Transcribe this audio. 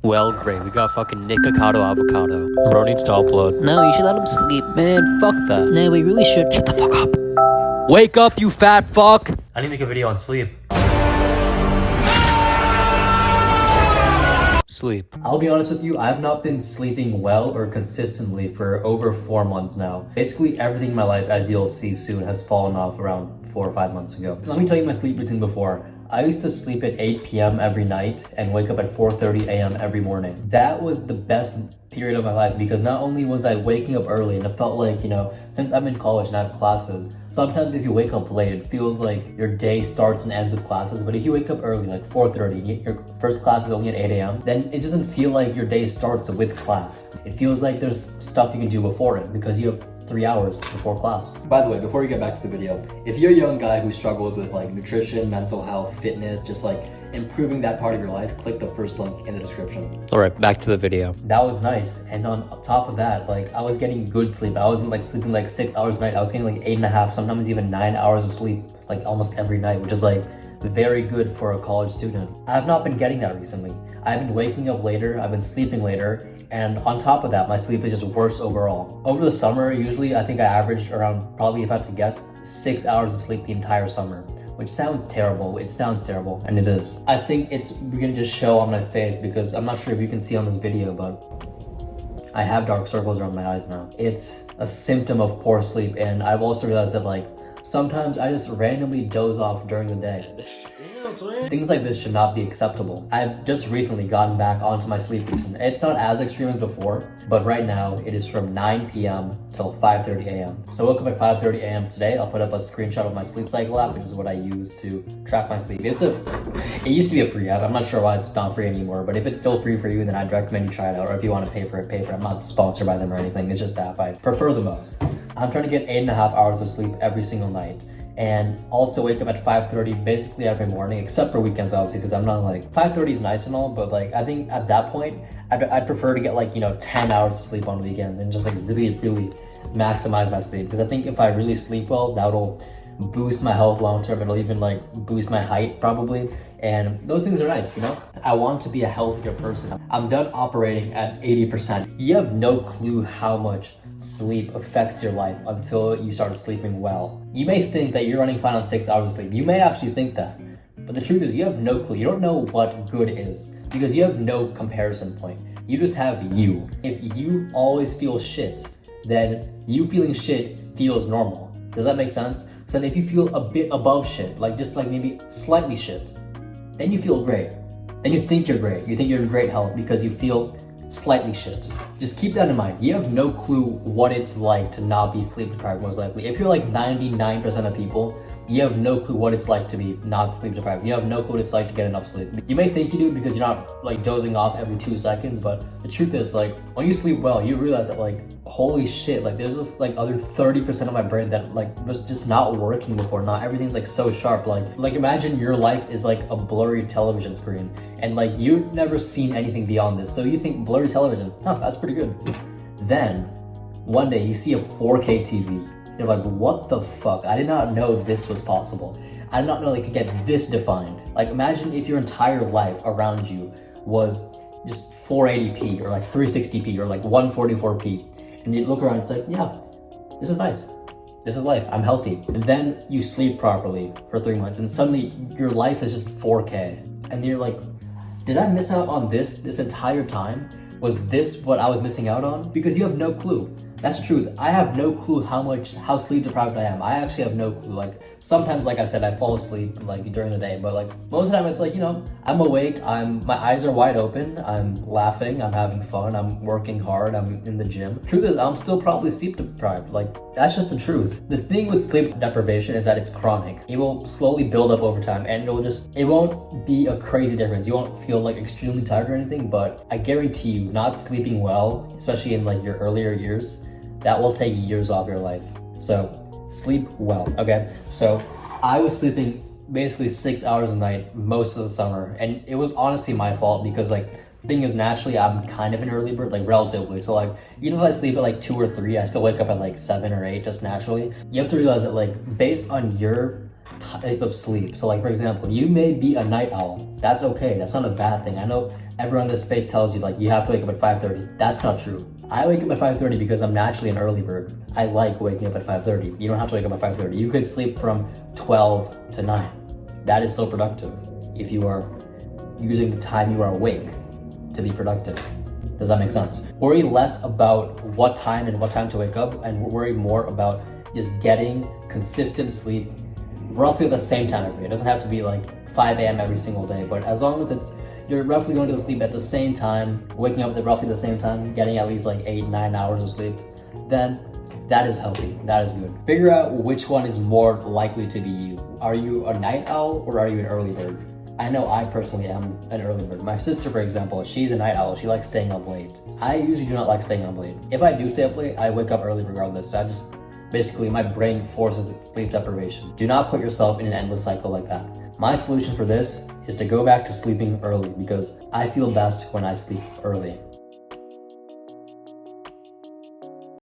Well, great. We got fucking Nikocado Avocado. Bro needs to upload. No, you should let him sleep. Man, fuck that. No, we really should. Shut the fuck up. Wake up, you fat fuck! I need to make a video on sleep. Sleep. I'll be honest with you, I have not been sleeping well or consistently for over 4 months now. Basically everything in my life, as you'll see soon, has fallen off around 4 or 5 months ago. Let me tell you my sleep routine before. I used to sleep at 8 p.m. every night and wake up at 4:30 a.m. every morning. That was the best period of my life because not only was I waking up early and it felt like, since I'm in college and I have classes, sometimes if you wake up late, it feels like your day starts and ends with classes. But if you wake up early, like 4:30, and your first class is only at 8 a.m., then it doesn't feel like your day starts with class. It feels like there's stuff you can do before it because you have 3 hours before class. By the way, before we get back to the video, if you're a young guy who struggles with like nutrition, mental health, fitness, just like improving that part of your life, click the first link in the description. All right, back to the video. That was nice. And on top of that, like I was getting good sleep. I wasn't like sleeping like 6 hours a night. I was getting like 8.5, sometimes even 9 hours of sleep, like almost every night, which is like very good for a college student. I've not been getting that recently. I've been waking up later, I've been sleeping later, and on top of that, my sleep is just worse overall. Over the summer, usually I think I averaged around, probably if I had to guess, 6 hours of sleep the entire summer, which sounds terrible. It sounds terrible, and it is. I think it's beginning to show on my face because I'm not sure if you can see on this video, but I have dark circles around my eyes now. It's a symptom of poor sleep, and I've also realized that like sometimes I just randomly doze off during the day. Things like this should not be acceptable. I've just recently gotten back onto my sleep routine. It's not as extreme as before, but right now it is from 9 p.m. till 5:30 a.m. So I woke up at 5:30 a.m. today. I'll put up a screenshot of my sleep cycle app, which is what I use to track my sleep. It used to be a free app. I'm not sure why it's not free anymore, but if it's still free for you, then I'd recommend you try it out. Or if you want to pay for it, pay for it. I'm not sponsored by them or anything. It's just the app I prefer the most. I'm trying to get 8.5 hours of sleep every single night. And also wake up at 5:30 basically every morning, except for weekends obviously, because I'm not like, 5:30 is nice and all, but like I think at that point I'd prefer to get like 10 hours of sleep on weekends and just like really maximize my sleep, because I think if I really sleep well, that'll boost my health long term. It'll even like boost my height probably, and those things are nice. I want to be a healthier person. I'm done operating at 80%. You have no clue how much sleep affects your life until you start sleeping well. You may think that you're running fine on 6 hours of sleep. You may actually think that, but the truth is you have no clue. You don't know what good is because you have no comparison point. You just have you. If you always feel shit, then you feeling shit feels normal. Does that make sense? So then if you feel a bit above shit, like just like maybe slightly shit, then you feel great. Then you think you're great. You think you're in great health because you feel slightly shit. Just keep that in mind. You have no clue what it's like to not be sleep deprived, most likely. If you're like 99% of people, you have no clue what it's like to be not sleep deprived. You have no clue what it's like to get enough sleep. You may think you do because you're not like dozing off every 2 seconds, but the truth is like when you sleep well, you realize that like holy shit, like there's this like other 30% of my brain that like was just not working before. Not everything's like so sharp. Like imagine your life is like a blurry television screen and like you've never seen anything beyond this, so you think blurry television, that's pretty good. Then one day you see a 4K TV. You're like, what the fuck? I did not know this was possible. I did not know it could get this defined. Like imagine if your entire life around you was just 480p or like 360p or like 144p. And you look around, it's like, yeah, this is nice. This is life, I'm healthy. And then you sleep properly for 3 months and suddenly your life is just 4K. And you're like, did I miss out on this entire time? Was this what I was missing out on? Because you have no clue. That's the truth. I have no clue how sleep deprived I am. I actually have no clue. Like sometimes, like I said, I fall asleep like during the day, but like most of the time it's like, I'm awake, my eyes are wide open, I'm laughing, I'm having fun, I'm working hard, I'm in the gym. Truth is, I'm still probably sleep deprived. Like that's just the truth. The thing with sleep deprivation is that it's chronic. It will slowly build up over time and it won't be a crazy difference. You won't feel like extremely tired or anything, but I guarantee you not sleeping well, especially in like your earlier years, that will take years off your life. So sleep well, okay? So I was sleeping basically 6 hours a night most of the summer, and it was honestly my fault because like the thing is naturally I'm kind of an early bird, like relatively. So like even if I sleep at like 2 or 3, I still wake up at like 7 or 8 just naturally. You have to realize that like based on your type of sleep, so like for example, you may be a night owl. That's okay, that's not a bad thing. I know everyone in this space tells you like you have to wake up at 5:30. That's not true. I wake up at 5:30 because I'm naturally an early bird. I like waking up at 5:30. You don't have to wake up at 5:30. You could sleep from 12 to 9. That is still productive if you are using the time you are awake to be productive. Does that make sense? Worry less about what time to wake up, and worry more about just getting consistent sleep roughly at the same time every day. It doesn't have to be like 5 a.m. every single day, but as long as you're roughly going to sleep at the same time, waking up at roughly the same time, getting at least like 8-9 hours of sleep, then that is healthy. That is good. Figure out which one is more likely to be you. Are you a night owl or are you an early bird? I know I personally am an early bird. My sister, for example, she's a night owl. She likes staying up late. I usually do not like staying up late. If I do stay up late, I wake up early regardless. Basically, my brain forces sleep deprivation. Do not put yourself in an endless cycle like that. My solution for this is to go back to sleeping early because I feel best when I sleep early.